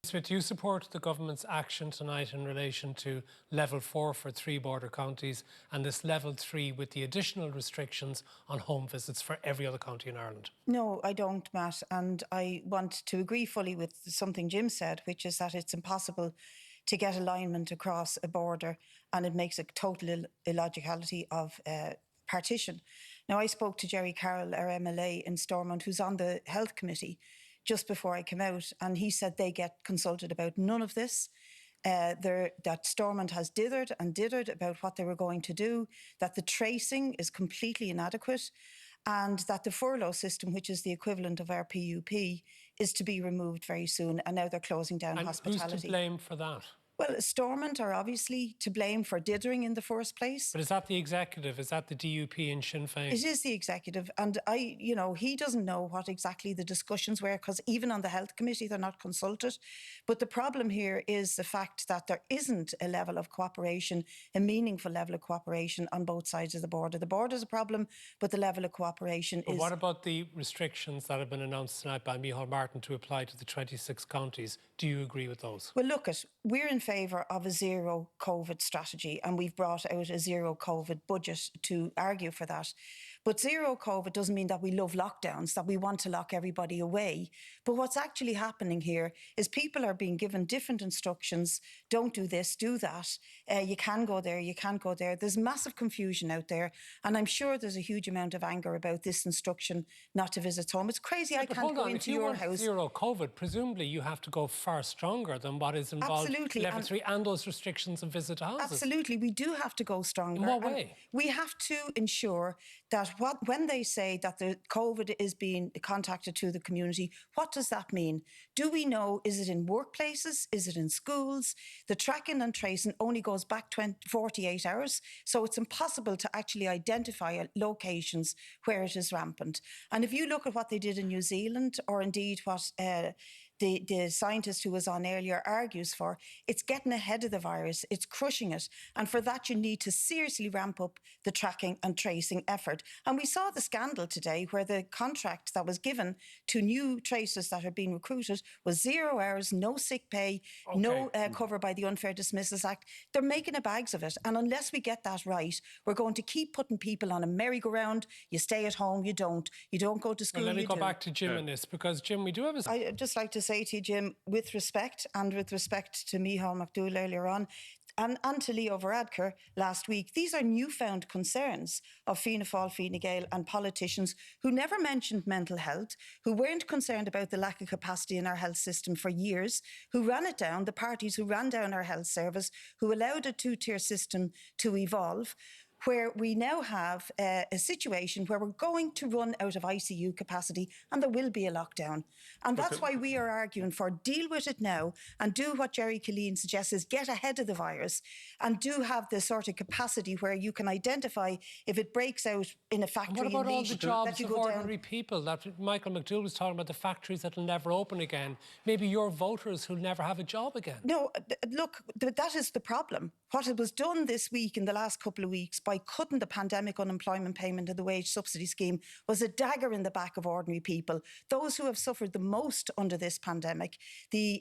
Smith, do you support the government's action tonight in relation to level 4 for 3 border counties and this level 3 with the additional restrictions on home visits for every other county in Ireland? No, I don't, Matt. And I want to agree fully with something Jim said, which is that it's impossible to get alignment across a border, and it makes a total illogicality of partition. Now, I spoke to Jerry Carroll, our MLA in Stormont, who's on the Health Committee, just before I came out, and he said they get consulted about none of this. That Stormont has dithered about what they were going to do, that the tracing is completely inadequate, and that the furlough system, which is the equivalent of our PUP, is to be removed very soon, and now they're closing down hospitality. And who's to blame for that? Well, Stormont are obviously to blame for dithering in the first place. But is that the executive? Is that the DUP and Sinn Féin? It is the executive. And he doesn't know what exactly the discussions were, because even on the Health Committee, they're not consulted. But the problem here is the fact that there isn't a level of cooperation, a meaningful level of cooperation on both sides of the border. The border's a problem, but the level of cooperation is... What about the restrictions that have been announced tonight by Micheál Martin to apply to the 26 counties? Do you agree with those? Well, look, we're in favour of a zero COVID strategy, and we've brought out a zero COVID budget to argue for that. But zero COVID doesn't mean that we love lockdowns, that we want to lock everybody away. But what's actually happening here is people are being given different instructions. Don't do this, do that. You can go there, you can't go there. There's massive confusion out there. And I'm sure there's a huge amount of anger about this instruction not to visit home. It's crazy. I can't go into your house. If you want zero COVID, presumably you have to go far stronger than what is involved in level 3 and those restrictions of visit to houses. Absolutely. We do have to go stronger. In what way? We have to ensure that when they say that the COVID is being contacted to the community, what does that mean? Do we know, is it in workplaces? Is it in schools? The tracking and tracing only goes back 48 hours, so it's impossible to actually identify locations where it is rampant. And if you look at what they did in New Zealand, or indeed what the scientist who was on earlier argues for, it's getting ahead of the virus, it's crushing it. And for that, you need to seriously ramp up the tracking and tracing effort. And we saw the scandal today where the contract that was given to new tracers that are being recruited was 0 hours, no sick pay, no cover by the Unfair Dismissals Act. They're making a bags of it. And unless we get that right, we're going to keep putting people on a merry-go-round. You stay at home, you don't go to school. Well, let me go back to Jim in this, because Jim, we do have a... I'd just like to say to you, Jim, with respect, and with respect to Micheál McDougall earlier on, and to Leo Varadkar last week, these are newfound concerns of Fianna Fáil, Fine Gael and politicians who never mentioned mental health, who weren't concerned about the lack of capacity in our health system for years, who ran it down, the parties who ran down our health service, who allowed a two-tier system to evolve, where we now have a situation where we're going to run out of ICU capacity and there will be a lockdown. And that's why we are arguing for deal with it now and do what Jerry Killeen suggests, is get ahead of the virus and do have the sort of capacity where you can identify if it breaks out in a factory. And what about all the jobs of ordinary people that Micheál McDougall was talking about, the factories that will never open again? Maybe your voters who'll never have a job again. No, look, that is the problem. What it was done this week, in the last couple of weeks, by cutting the pandemic unemployment payment and the wage subsidy scheme, was a dagger in the back of ordinary people. Those who have suffered the most under this pandemic, the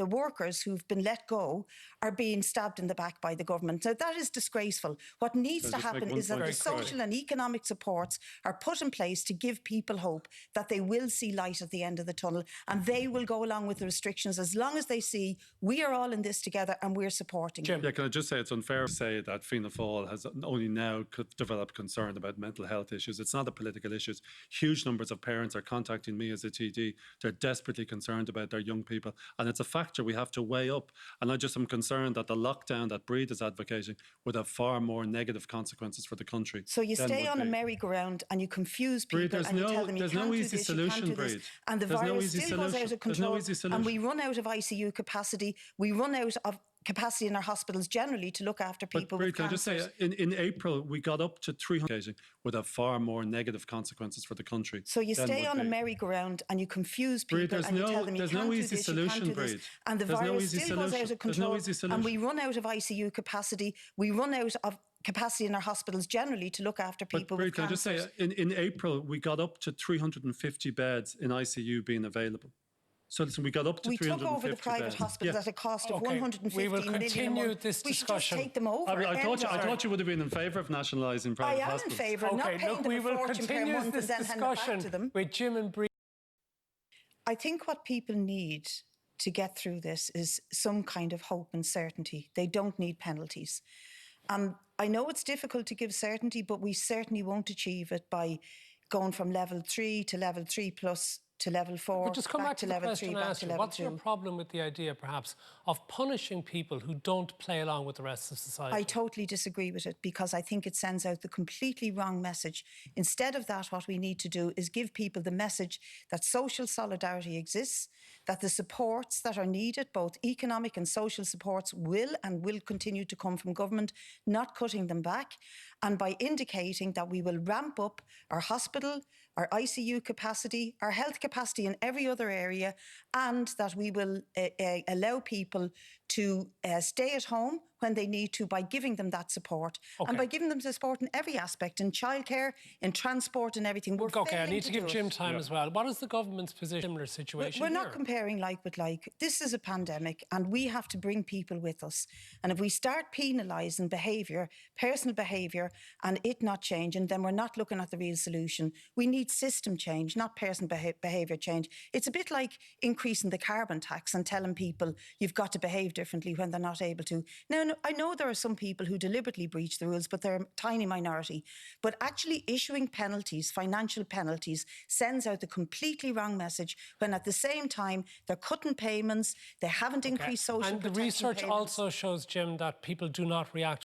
workers who've been let go, are being stabbed in the back by the government. Now, that is disgraceful. What needs to happen is that the social and economic supports are put in place to give people hope that they will see light at the end of the tunnel, and they will go along with the restrictions as long as they see we are all in this together and we're supporting Jim. Yeah, can I just say it's unfair to say that Fianna Fáil has only now developed concern about mental health issues. It's not a political issue. Huge numbers of parents are contacting me as a TD. They're desperately concerned about their young people, and it's a factor we have to weigh up. And I just am concerned that the lockdown that Brid is advocating would have far more negative consequences for the country. So you stay on a merry-go-round and you confuse people and you tell them you can't do this, you can't do this, and the virus still goes out of control, and we run out of ICU capacity, we run out of capacity in our hospitals generally to look after people with can cancer. I just say, in April, we got up to 300 would have far more negative consequences for the country. So you stay on a merry-go-round and you confuse people and you tell them you can't do this, you can't do this, and the virus still goes out of control, and we run out of ICU capacity, we run out of capacity in our hospitals generally to look after people with cancer. Can I just say, in April, we got up to 350 beds in ICU being available. So listen, we got up to We took 350 over the private beds. hospitals at a cost of Okay, 150 we will million a continue month. this We should just discussion. take them over. I End of. thought you would have been in favour of nationalising I private am in hospitals. favour of not Okay, paying look, them we a will fortune per continue month this and then hand it back to discussion them. with Jim and Brid. I think what people need to get through this is some kind of hope and certainty. They don't need penalties. I know it's difficult to give certainty, but we certainly won't achieve it by going from level 3 to level 3 plus to level 4, But just come back to the level question 3, I back asked to you. level What's 2. your problem with the idea, perhaps, of punishing people who don't play along with the rest of society? I totally disagree with it because I think it sends out the completely wrong message. Instead of that, what we need to do is give people the message that social solidarity exists, that the supports that are needed, both economic and social supports, will continue to come from government, not cutting them back, and by indicating that we will ramp up our hospital, our ICU capacity, our health capacity in every other area, and that we will allow people to stay at home when they need to by giving them that support. Okay. And by giving them the support in every aspect, in childcare, in transport and everything. We're Okay, I failing need to give do Jim it. time as well. What is the government's position in a similar situation We're not here? comparing like with like. This is a pandemic and we have to bring people with us. And if we start penalising behaviour, personal behaviour, and it not changing, then we're not looking at the real solution. We need system change, not personal behaviour change. It's a bit like increasing the carbon tax and telling people you've got to behave differently when they're not able to. Now, I know there are some people who deliberately breach the rules, but they're a tiny minority. But actually issuing penalties, financial penalties, sends out the completely wrong message when at the same time they're cutting payments, they haven't increased social And the protection research payments. also shows, Jim, that people do not react